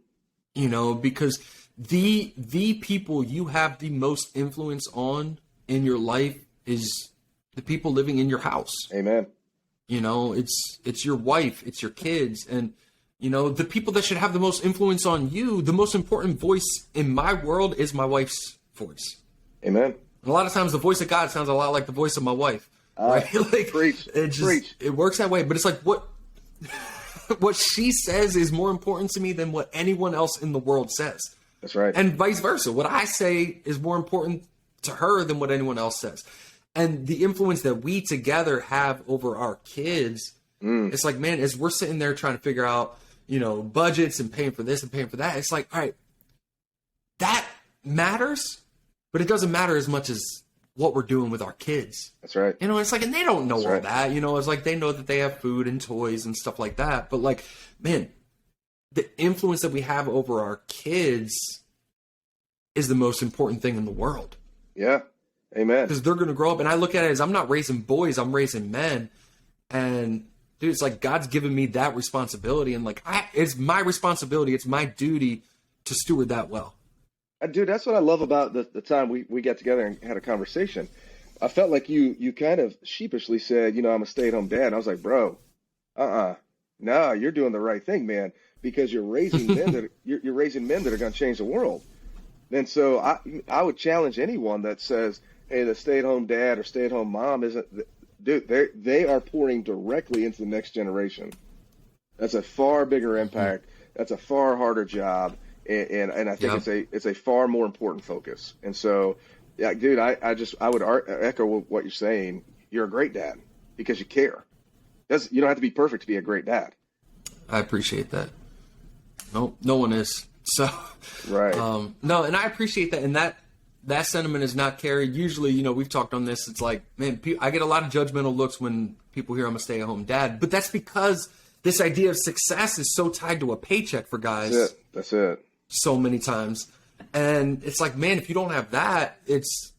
Speaker 1: know, because the people you have the most influence on in your life is the people living in your house.
Speaker 2: Amen.
Speaker 1: You know, it's your wife, it's your kids, and you know, the people that should have the most influence on you, the most important voice in my world is my wife's voice.
Speaker 2: Amen.
Speaker 1: And a lot of times the voice of God sounds a lot like the voice of my wife. Right? Like,
Speaker 2: preach.
Speaker 1: It works that way. But it's like what she says is more important to me than what anyone else in the world says.
Speaker 2: That's right.
Speaker 1: And vice versa. What I say is more important to her than what anyone else says. And the influence that we together have over our kids, it's like, man, as we're sitting there trying to figure out, you know, budgets and paying for this and paying for that, it's like, all right, that matters, but it doesn't matter as much as what we're doing with our kids.
Speaker 2: That's right.
Speaker 1: You know, it's like, and they don't know all that, you know, it's like, they know that they have food and toys and stuff like that. But like, man, the influence that we have over our kids is the most important thing in the world.
Speaker 2: Yeah. Amen.
Speaker 1: Because they're going to grow up. And I look at it as I'm not raising boys, I'm raising men. And dude, it's like God's given me that responsibility. And like, it's my responsibility. It's my duty to steward that well.
Speaker 2: Dude, that's what I love about the time we got together and had a conversation. I felt like you kind of sheepishly said, I'm a stay-at-home dad. And I was like, bro, no, you're doing the right thing, man, because you're raising men you're raising men that are going to change the world. And so I would challenge anyone that says, hey, the stay-at-home dad or stay-at-home mom isn't, dude, they are pouring directly into the next generation. That's a far bigger impact. That's a far harder job. And I think it's a far more important focus. And so, yeah, dude, I would echo what you're saying. You're a great dad because you care. You don't have to be perfect to be a great dad. I
Speaker 1: appreciate that. No one is. So,
Speaker 2: right.
Speaker 1: No, and I appreciate that. And that sentiment is not carried. Usually, we've talked on this. It's like, man, I get a lot of judgmental looks when people hear I'm a stay-at-home dad. But that's because this idea of success is so tied to a paycheck for guys.
Speaker 2: That's it.
Speaker 1: So many times. And it's like, man, if you don't have that, it's,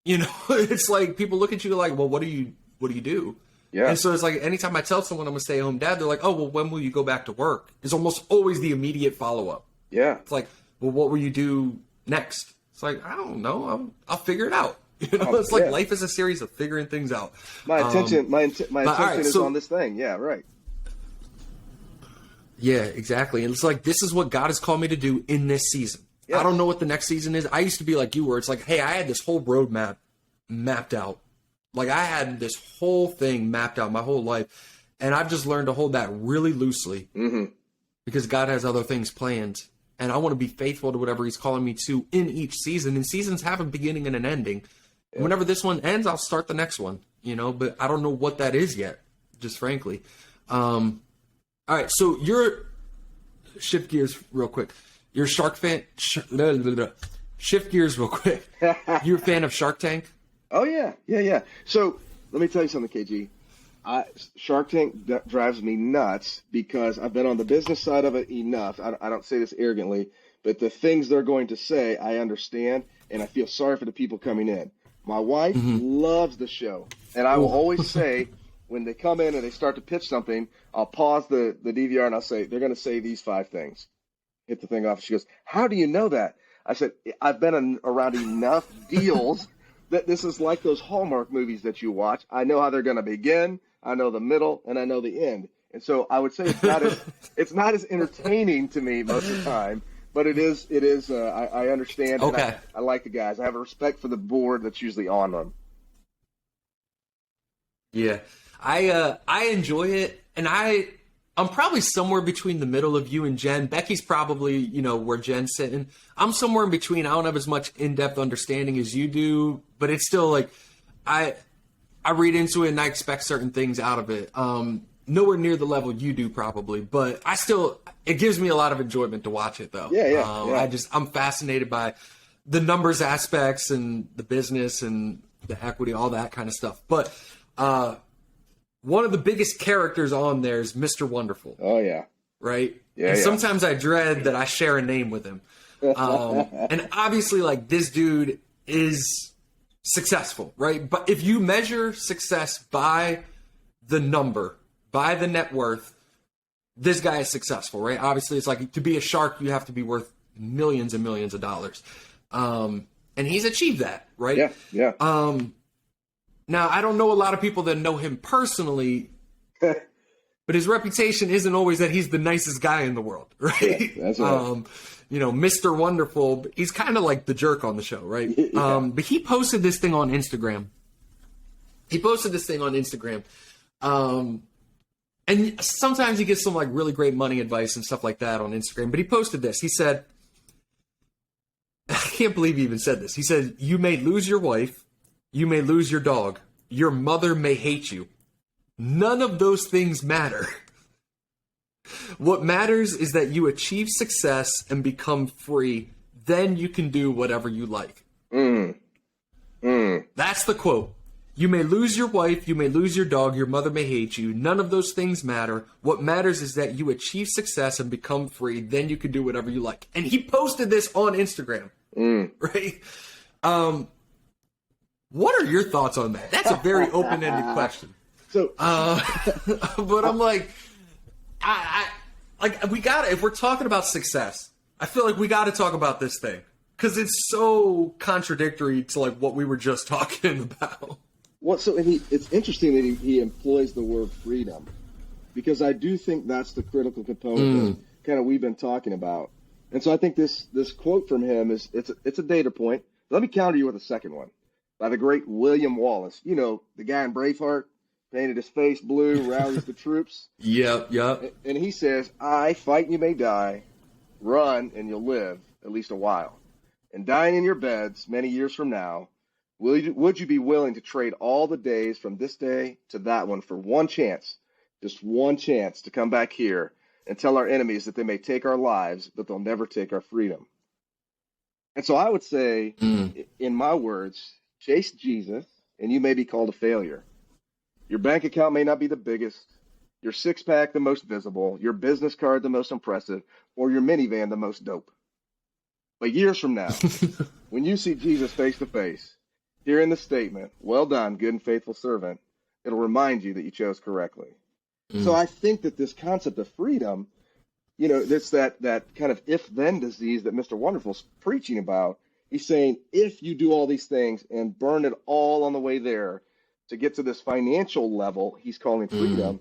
Speaker 1: it's like people look at you like, well, what do you do?
Speaker 2: Yeah.
Speaker 1: And so it's like anytime I tell someone I'm a stay-at-home dad, they're like, oh, well, when will you go back to work? It's almost always the immediate follow-up.
Speaker 2: Yeah.
Speaker 1: It's like, well, what will you do next? It's like, I don't know. I'll figure it out. It's like life is a series of figuring things out.
Speaker 2: My attention is on this thing. Yeah, right.
Speaker 1: Yeah, exactly. And it's like, this is what God has called me to do in this season. Yeah. I don't know what the next season is. I used to be like you were. It's like, hey, I had this whole roadmap mapped out. Like I had this whole thing mapped out my whole life. And I've just learned to hold that really loosely because God has other things planned. And I want to be faithful to whatever he's calling me to in each season. And seasons have a beginning and an ending. Yeah. Whenever this one ends, I'll start the next one, but I don't know what that is yet, just frankly. All right. So shift gears real quick. You're a Shark fan. Shift gears real quick. You're a fan of Shark Tank?
Speaker 2: Oh, yeah. So let me tell you something, KG. Shark Tank drives me nuts because I've been on the business side of it enough. I don't say this arrogantly, but the things they're going to say, I understand, and I feel sorry for the people coming in. My wife loves the show, and I will always say when they come in and they start to pitch something, I'll pause the DVR and I'll say, they're going to say these 5 things. Hit the thing off. She goes, how do you know that? I said, I've been around enough deals that this is like those Hallmark movies that you watch. I know how they're going to begin. I know the middle, and I know the end. And so I would say it's not as entertaining to me most of the time, but it is. I understand.
Speaker 1: Okay.
Speaker 2: And I like the guys. I have a respect for the board that's usually on them.
Speaker 1: Yeah, I enjoy it, and I'm probably somewhere between the middle of you and Jen. Becky's probably, where Jen's sitting. I'm somewhere in between. I don't have as much in-depth understanding as you do, but it's still like I read into it and I expect certain things out of it. Nowhere near the level you do probably, but it gives me a lot of enjoyment to watch it though.
Speaker 2: Yeah.
Speaker 1: I'm fascinated by the numbers aspects and the business and the equity, all that kind of stuff. But one of the biggest characters on there is Mr. Wonderful.
Speaker 2: Oh, yeah.
Speaker 1: Right? Yeah. And sometimes I dread that I share a name with him. And obviously, like, this dude is successful, right? But if you measure success by the number, by the net worth, this guy is successful, right? Obviously, it's like to be a shark, you have to be worth millions and millions of dollars. And he's achieved that, right?
Speaker 2: Yeah.
Speaker 1: Now, I don't know a lot of people that know him personally, but his reputation isn't always that he's the nicest guy in the world, right?
Speaker 2: Yeah, that's right.
Speaker 1: Mr. Wonderful, he's kind of like the jerk on the show, right?
Speaker 2: Yeah.
Speaker 1: But he posted this thing on Instagram. And sometimes he gives some like really great money advice and stuff like that on Instagram. But he posted this. He said, I can't believe he even said this. He said, you may lose your wife. You may lose your dog. Your mother may hate you. None of those things matter. What matters is that you achieve success and become free. Then you can do whatever you like. That's the quote. You may lose your wife, you may lose your dog, your mother may hate you. None of those things matter. What matters is that you achieve success and become free. Then you can do whatever you like. And he posted this on Instagram, right? What are your thoughts on that? That's a very open-ended question.
Speaker 2: So,
Speaker 1: but I'm like, I we got to, if we're talking about success, I feel like we got to talk about this thing because it's so contradictory to like what we were just talking about.
Speaker 2: Well, so and it's interesting that he employs the word freedom, because I do think that's the critical component that kind of we've been talking about. And so I think this quote from him it's a data point. Let me counter you with a second one by the great William Wallace. You know, the guy in Braveheart, painted his face blue, rallies the troops.
Speaker 1: Yep.
Speaker 2: And he says, "I fight and you may die, run and you'll live at least a while. And dying in your beds many years from now, would you be willing to trade all the days from this day to that one for one chance, just one chance to come back here and tell our enemies that they may take our lives, but they'll never take our freedom?" And so I would say, in my words, chase Jesus and you may be called a failure. Your bank account may not be the biggest, your six-pack the most visible, your business card the most impressive, or your minivan the most dope. But years from now, when you see Jesus face to face, hearing the statement, "Well done, good and faithful servant," it'll remind you that you chose correctly. So I think that this concept of freedom, you know, it's that kind of if-then disease that Mr. Wonderful's preaching about. He's saying, if you do all these things and burn it all on the way there to get to this financial level he's calling freedom,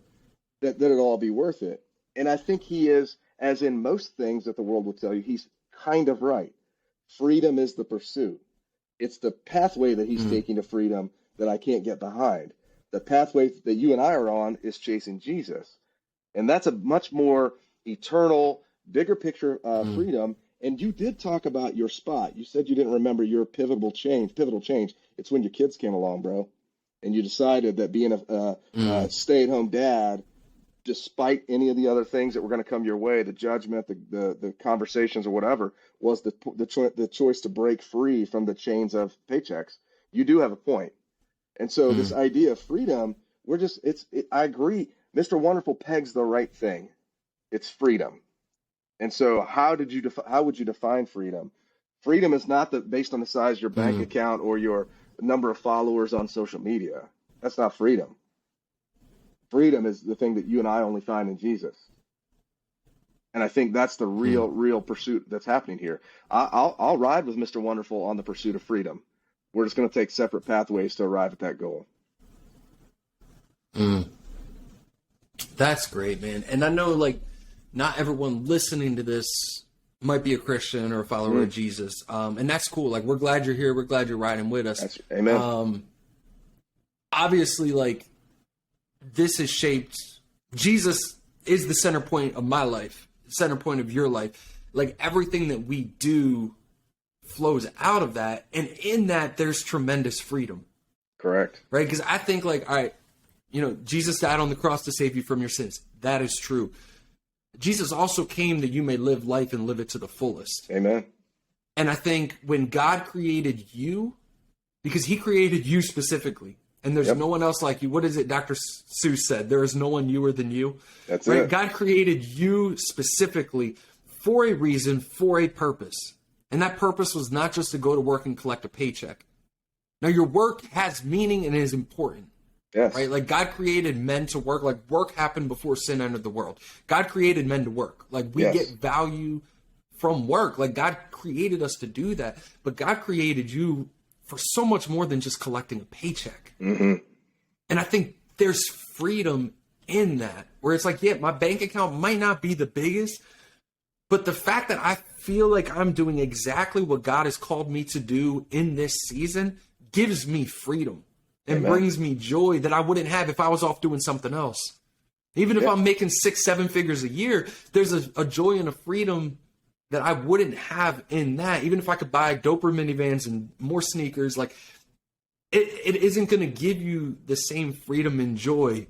Speaker 2: that it'll all be worth it. And I think he is, as in most things that the world will tell you, he's kind of right. Freedom is the pursuit. It's the pathway that he's taking to freedom that I can't get behind. The pathway that you and I are on is chasing Jesus. And that's a much more eternal, bigger picture freedom. And you did talk about your spot. You said you didn't remember your pivotal change. It's when your kids came along, bro. And you decided that being a stay-at-home dad, despite any of the other things that were going to come your way, the judgment, the conversations or whatever, was the choice to break free from the chains of paychecks. You do have a point. And so this idea of freedom, I agree. Mr. Wonderful pegs the right thing. It's freedom. And so how would you define freedom? Freedom is not based on the size of your bank account or your number of followers on social media. That's not freedom. Freedom is the thing that you and I only find in Jesus. And I think that's the real pursuit that's happening here. I'll ride with Mr. Wonderful on the pursuit of freedom. We're just going to take separate pathways to arrive at that goal.
Speaker 1: That's great, man. And I know, like, not everyone listening to this might be a Christian or a follower of Jesus. And that's cool. Like, we're glad you're here. We're glad you're riding with us.
Speaker 2: Amen.
Speaker 1: Obviously, like, this has shaped, Jesus is the center point of my life, center point of your life. Like, everything that we do flows out of that. And in that, there's tremendous freedom.
Speaker 2: Correct.
Speaker 1: Right? Because I think, like, all right, you know, Jesus died on the cross to save you from your sins. That is true. Jesus also came that you may live life and live it to the fullest.
Speaker 2: Amen.
Speaker 1: And I think when God created you, because he created you specifically, and there's no one else like you. What is it Dr. Seuss said? There is no one newer than you.
Speaker 2: That's
Speaker 1: right?
Speaker 2: it.
Speaker 1: God created you specifically for a reason, for a purpose. And that purpose was not just to go to work and collect a paycheck. Now, your work has meaning and is important.
Speaker 2: Yes.
Speaker 1: Right? Like, God created men to work. Like, work happened before sin entered the world. God created men to work. Like, we get value from work. Like, God created us to do that. But God created you for so much more than just collecting a paycheck. And I think there's freedom in that, where it's like, yeah, my bank account might not be the biggest, but the fact that I feel like I'm doing exactly what God has called me to do in this season gives me freedom. And brings me joy that I wouldn't have if I was off doing something else. Even if I'm making 6-7 figures a year, there's a joy and a freedom that I wouldn't have in that. Even if I could buy doper minivans and more sneakers, like, it isn't going to give you the same freedom and joy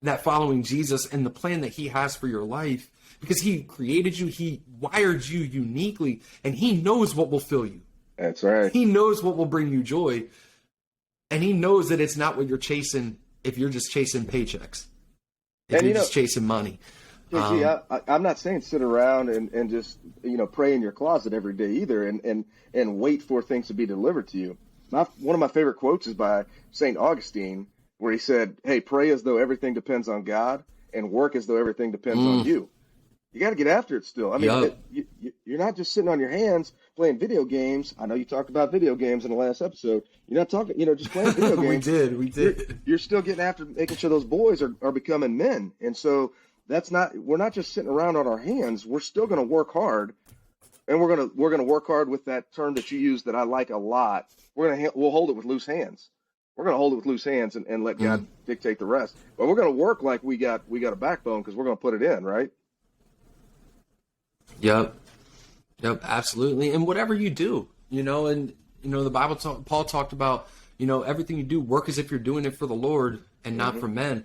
Speaker 1: that following Jesus and the plan that he has for your life, because he created you, he wired you uniquely, and he knows what will fill you.
Speaker 2: That's right.
Speaker 1: He knows what will bring you joy. And he knows that it's not what you're chasing if you're just chasing paychecks. If you're just chasing money.
Speaker 2: I'm not saying sit around and just, pray in your closet every day either and wait for things to be delivered to you. One of my favorite quotes is by St. Augustine, where he said, hey, pray as though everything depends on God and work as though everything depends on you. You got to get after it still. I mean, you're not just sitting on your hands playing video games. I know you talked about video games in the last episode. You're not talking, just playing video games.
Speaker 1: We did.
Speaker 2: You're still getting after making sure those boys are becoming men. And so we're not just sitting around on our hands. We're still going to work hard. And we're going to work hard with that term that you use that I like a lot. We'll hold it with loose hands. We're going to hold it with loose hands and let God dictate the rest. But we're going to work like we got a backbone because we're going to put it in, right?
Speaker 1: Yep, absolutely. And whatever you do, the Bible, Paul talked about, everything you do, work as if you're doing it for the Lord and not for men.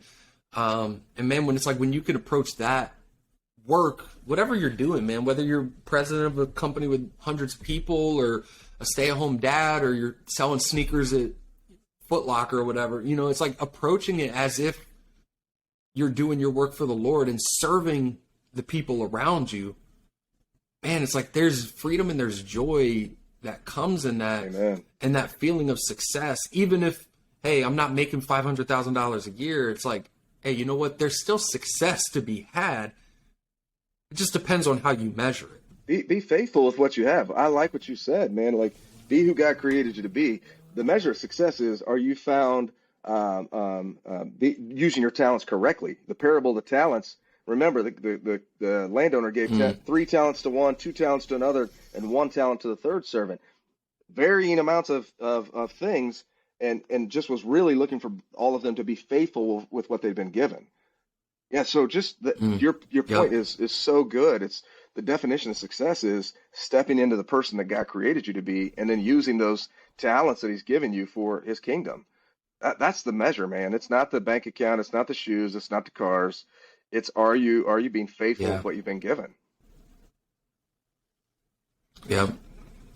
Speaker 1: And man, when you can approach that work, whatever you're doing, man, whether you're president of a company with hundreds of people or a stay-at-home dad or you're selling sneakers at Foot Locker or whatever, it's like approaching it as if you're doing your work for the Lord and serving the people around you. Man, it's like there's freedom and there's joy that comes in that.
Speaker 2: Amen.
Speaker 1: And that feeling of success. Even if, hey, I'm not making $500,000 a year, it's like, hey, you know what? There's still success to be had. It just depends on how you measure
Speaker 2: it. Be faithful with what you have. I like what you said, man. Like, be who God created you to be. The measure of success is, are you found using your talents correctly? The parable of the talents. Remember, the landowner gave 3 talents to one, 2 talents to another, and 1 talent to the third servant. Varying amounts of things, and just was really looking for all of them to be faithful with what they've been given. Yeah, so just your point is so good. It's the definition of success is stepping into the person that God created you to be, and then using those talents that He's given you for His kingdom. That's the measure, man. It's not the bank account. It's not the shoes. It's not the cars. It's are you being faithful with what you've been given?
Speaker 1: Yeah,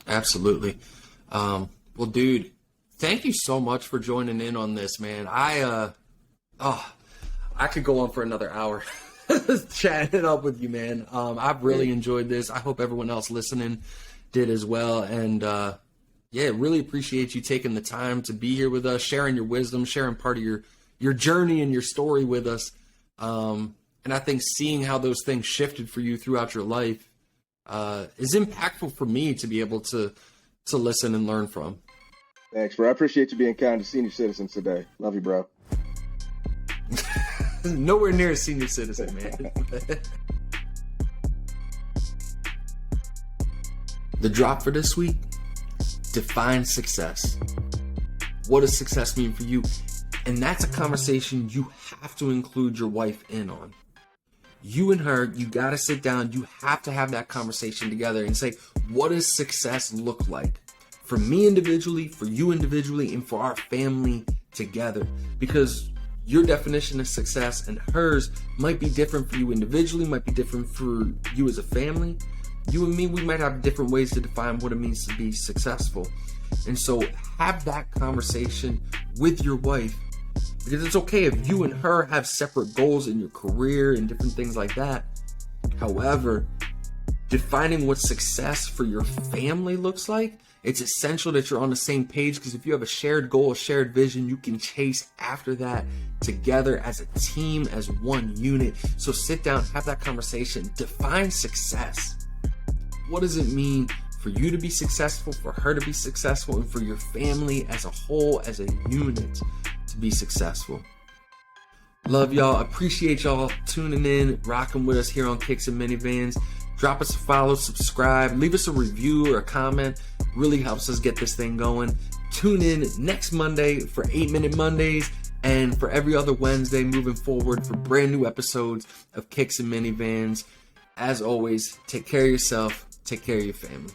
Speaker 1: absolutely. Well, dude, thank you so much for joining in on this, man. I could go on for another hour chatting it up with you, man. I've really enjoyed this. I hope everyone else listening did as well. And really appreciate you taking the time to be here with us, sharing your wisdom, sharing part of your journey and your story with us. And I think seeing how those things shifted for you throughout your life is impactful for me to be able to listen and learn from.
Speaker 2: Thanks, bro. I appreciate you being kind to senior citizens today. Love you, bro.
Speaker 1: Nowhere near a senior citizen, man. The drop for this week: define success. What does success mean for you? And that's a conversation you have to include your wife in on. You and her, you got to sit down. You have to have that conversation together and say, what does success look like for me individually, for you individually, and for our family together? Because your definition of success and hers might be different for you individually, might be different for you as a family. You and me, we might have different ways to define what it means to be successful. And so have that conversation with your wife, because it's okay if you and her have separate goals in your career and different things like that. However, defining what success for your family looks like, it's essential that you're on the same page, because if you have a shared goal, a shared vision, you can chase after that together as a team, as one unit. So sit down, have that conversation, define success. What does it mean for you to be successful, for her to be successful, and for your family as a whole, as a unit, to be successful? Love y'all. Appreciate y'all tuning in, rocking with us here on Kicks and Minivans. Drop us a follow, subscribe, leave us a review or a comment. Really helps us get this thing going. Tune in next Monday for 8-Minute Mondays, and for every other Wednesday moving forward for brand new episodes of Kicks and Minivans. As always, take care of yourself, take care of your family.